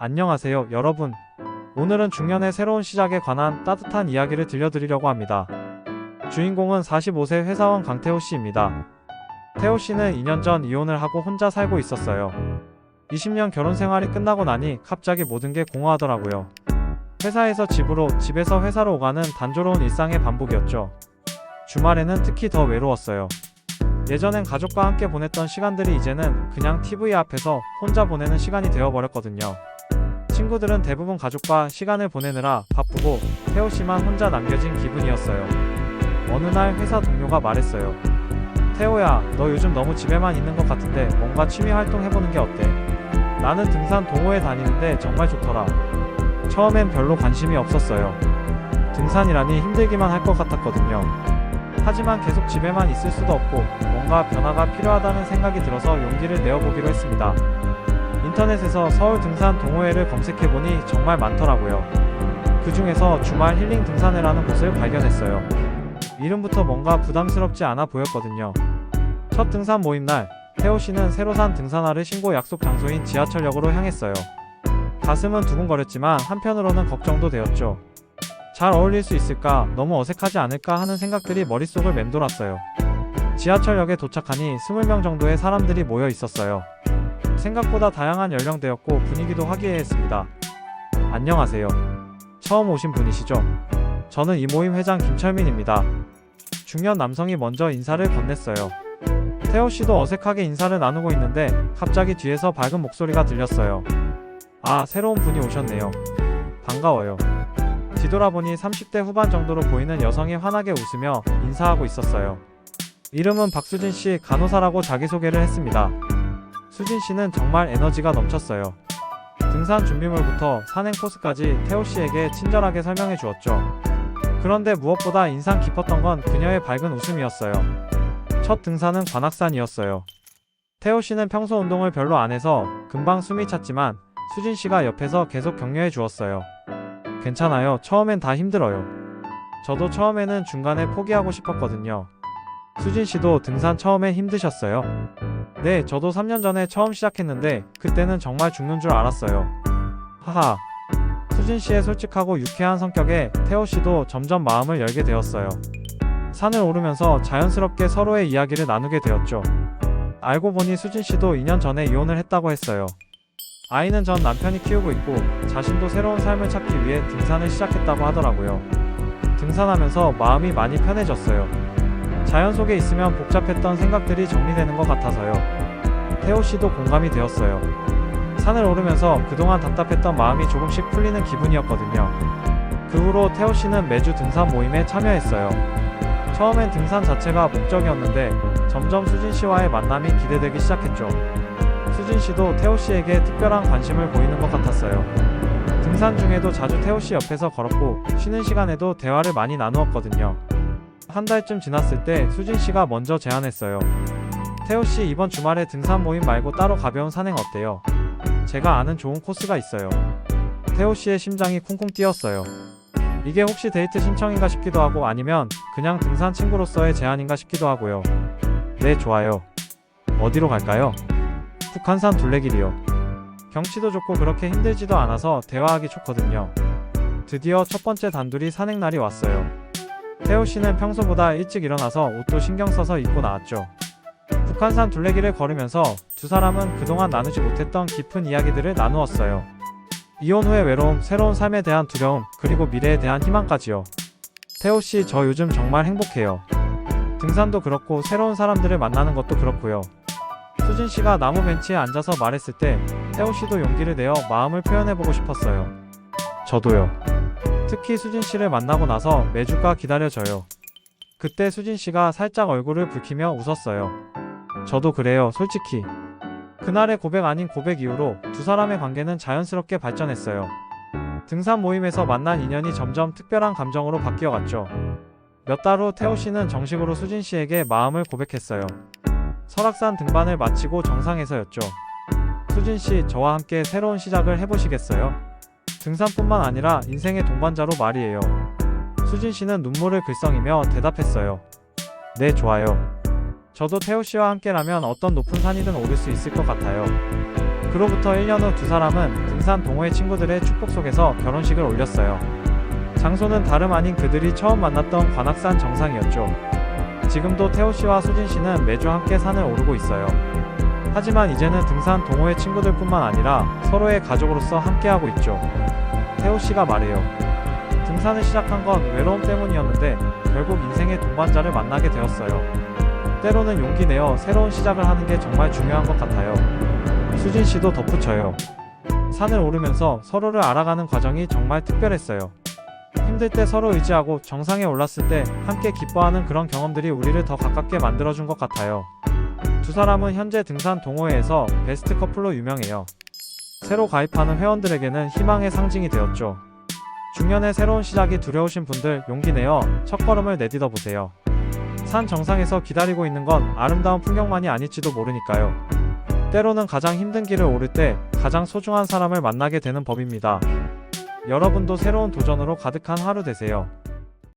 안녕하세요, 여러분. 오늘은 중년의 새로운 시작에 관한 따뜻한 이야기를 들려드리려고 합니다. 주인공은 45세 회사원 강태호 씨입니다. 태호 씨는 2년 전 이혼을 하고 혼자 살고 있었어요. 20년 결혼 생활이 끝나고 나니 갑자기 모든 게 공허하더라고요. 회사에서 집으로, 집에서 회사로 오가는 단조로운 일상의 반복이었죠. 주말에는 특히 더 외로웠어요. 예전엔 가족과 함께 보냈던 시간들이 이제는 그냥 TV 앞에서 혼자 보내는 시간이 되어버렸거든요. 친구들은 대부분 가족과 시간을 보내느라 바쁘고 태호 씨만 혼자 남겨진 기분이었어요. 어느 날 회사 동료가 말했어요. 태호야, 너 요즘 너무 집에만 있는 것 같은데 뭔가 취미 활동 해보는 게 어때? 나는 등산 동호회 다니는데 정말 좋더라. 처음엔 별로 관심이 없었어요. 등산이라니 힘들기만 할 것 같았거든요. 하지만 계속 집에만 있을 수도 없고 뭔가 변화가 필요하다는 생각이 들어서 용기를 내어보기로 했습니다. 인터넷에서 서울 등산 동호회를 검색해보니 정말 많더라고요. 그 중에서 주말 힐링 등산회라는 곳을 발견했어요. 이름부터 뭔가 부담스럽지 않아 보였거든요. 첫 등산 모임 날, 태호 씨는 새로 산 등산화를 신고 약속 장소인 지하철역으로 향했어요. 가슴은 두근거렸지만 한편으로는 걱정도 되었죠. 잘 어울릴 수 있을까, 너무 어색하지 않을까 하는 생각들이 머릿속을 맴돌았어요. 지하철역에 도착하니 20명 정도의 사람들이 모여 있었어요. 생각보다 다양한 연령대였고 분위기도 화기애애했습니다. 안녕하세요. 처음 오신 분이시죠? 저는 이 모임 회장 김철민입니다. 중년 남성이 먼저 인사를 건넸어요. 태호 씨도 어색하게 인사를 나누고 있는데 갑자기 뒤에서 밝은 목소리가 들렸어요. 아, 새로운 분이 오셨네요. 반가워요. 뒤돌아보니 30대 후반 정도로 보이는 여성이 환하게 웃으며 인사하고 있었어요. 이름은 박수진 씨, 간호사라고 자기소개를 했습니다. 수진 씨는 정말 에너지가 넘쳤어요. 등산 준비물부터 산행 코스까지 태호 씨에게 친절하게 설명해 주었죠. 그런데 무엇보다 인상 깊었던 건 그녀의 밝은 웃음이었어요. 첫 등산은 관악산이었어요. 태호 씨는 평소 운동을 별로 안 해서 금방 숨이 찼지만 수진 씨가 옆에서 계속 격려해 주었어요. 괜찮아요. 처음엔 다 힘들어요. 저도 처음에는 중간에 포기하고 싶었거든요. 수진 씨도 등산 처음엔 힘드셨어요? 네, 저도 3년 전에 처음 시작했는데 그때는 정말 죽는 줄 알았어요. 하하. 수진 씨의 솔직하고 유쾌한 성격에 태호 씨도 점점 마음을 열게 되었어요. 산을 오르면서 자연스럽게 서로의 이야기를 나누게 되었죠. 알고 보니 수진 씨도 2년 전에 이혼을 했다고 했어요. 아이는 전 남편이 키우고 있고 자신도 새로운 삶을 찾기 위해 등산을 시작했다고 하더라고요. 등산하면서 마음이 많이 편해졌어요. 자연 속에 있으면 복잡했던 생각들이 정리되는 것 같아서요. 태호 씨도 공감이 되었어요. 산을 오르면서 그동안 답답했던 마음이 조금씩 풀리는 기분이었거든요. 그 후로 태호 씨는 매주 등산 모임에 참여했어요. 처음엔 등산 자체가 목적이었는데 점점 수진 씨와의 만남이 기대되기 시작했죠. 수진 씨도 태호 씨에게 특별한 관심을 보이는 것 같았어요. 등산 중에도 자주 태호 씨 옆에서 걸었고 쉬는 시간에도 대화를 많이 나누었거든요. 한 달쯤 지났을 때 수진 씨가 먼저 제안했어요. 태호 씨, 이번 주말에 등산 모임 말고 따로 가벼운 산행 어때요? 제가 아는 좋은 코스가 있어요. 태호 씨의 심장이 쿵쿵 뛰었어요. 이게 혹시 데이트 신청인가 싶기도 하고 아니면 그냥 등산 친구로서의 제안인가 싶기도 하고요. 네, 좋아요. 어디로 갈까요? 북한산 둘레길이요. 경치도 좋고 그렇게 힘들지도 않아서 대화하기 좋거든요. 드디어 첫 번째 단둘이 산행 날이 왔어요. 태호 씨는 평소보다 일찍 일어나서 옷도 신경 써서 입고 나왔죠. 북한산 둘레길을 걸으면서 두 사람은 그동안 나누지 못했던 깊은 이야기들을 나누었어요. 이혼 후의 외로움, 새로운 삶에 대한 두려움, 그리고 미래에 대한 희망까지요. 태호 씨, 저 요즘 정말 행복해요. 등산도 그렇고 새로운 사람들을 만나는 것도 그렇고요. 수진 씨가 나무 벤치에 앉아서 말했을 때 태호 씨도 용기를 내어 마음을 표현해보고 싶었어요. 저도요. 특히 수진 씨를 만나고 나서 매주가 기다려져요. 그때 수진 씨가 살짝 얼굴을 붉히며 웃었어요. 저도 그래요, 솔직히. 그날의 고백 아닌 고백 이후로 두 사람의 관계는 자연스럽게 발전했어요. 등산 모임에서 만난 인연이 점점 특별한 감정으로 바뀌어갔죠. 몇 달 후 태호 씨는 정식으로 수진 씨에게 마음을 고백했어요. 설악산 등반을 마치고 정상에서였죠. 수진 씨, 저와 함께 새로운 시작을 해보시겠어요? 등산뿐만 아니라 인생의 동반자로 말이에요. 수진 씨는 눈물을 글썽이며 대답했어요. 네, 좋아요. 저도 태호 씨와 함께라면 어떤 높은 산이든 오를 수 있을 것 같아요. 그로부터 1년 후 두 사람은 등산 동호회 친구들의 축복 속에서 결혼식을 올렸어요. 장소는 다름 아닌 그들이 처음 만났던 관악산 정상이었죠. 지금도 태호 씨와 수진 씨는 매주 함께 산을 오르고 있어요. 하지만 이제는 등산 동호회 친구들뿐만 아니라 서로의 가족으로서 함께하고 있죠. 태호 씨가 말해요. 등산을 시작한 건 외로움 때문이었는데 결국 인생의 동반자를 만나게 되었어요. 때로는 용기 내어 새로운 시작을 하는 게 정말 중요한 것 같아요. 수진 씨도 덧붙여요. 산을 오르면서 서로를 알아가는 과정이 정말 특별했어요. 힘들 때 서로 의지하고 정상에 올랐을 때 함께 기뻐하는 그런 경험들이 우리를 더 가깝게 만들어준 것 같아요. 두 사람은 현재 등산 동호회에서 베스트 커플로 유명해요. 새로 가입하는 회원들에게는 희망의 상징이 되었죠. 중년의 새로운 시작이 두려우신 분들 용기 내어 첫걸음을 내딛어 보세요. 산 정상에서 기다리고 있는 건 아름다운 풍경만이 아닐지도 모르니까요. 때로는 가장 힘든 길을 오를 때 가장 소중한 사람을 만나게 되는 법입니다. 여러분도 새로운 도전으로 가득한 하루 되세요.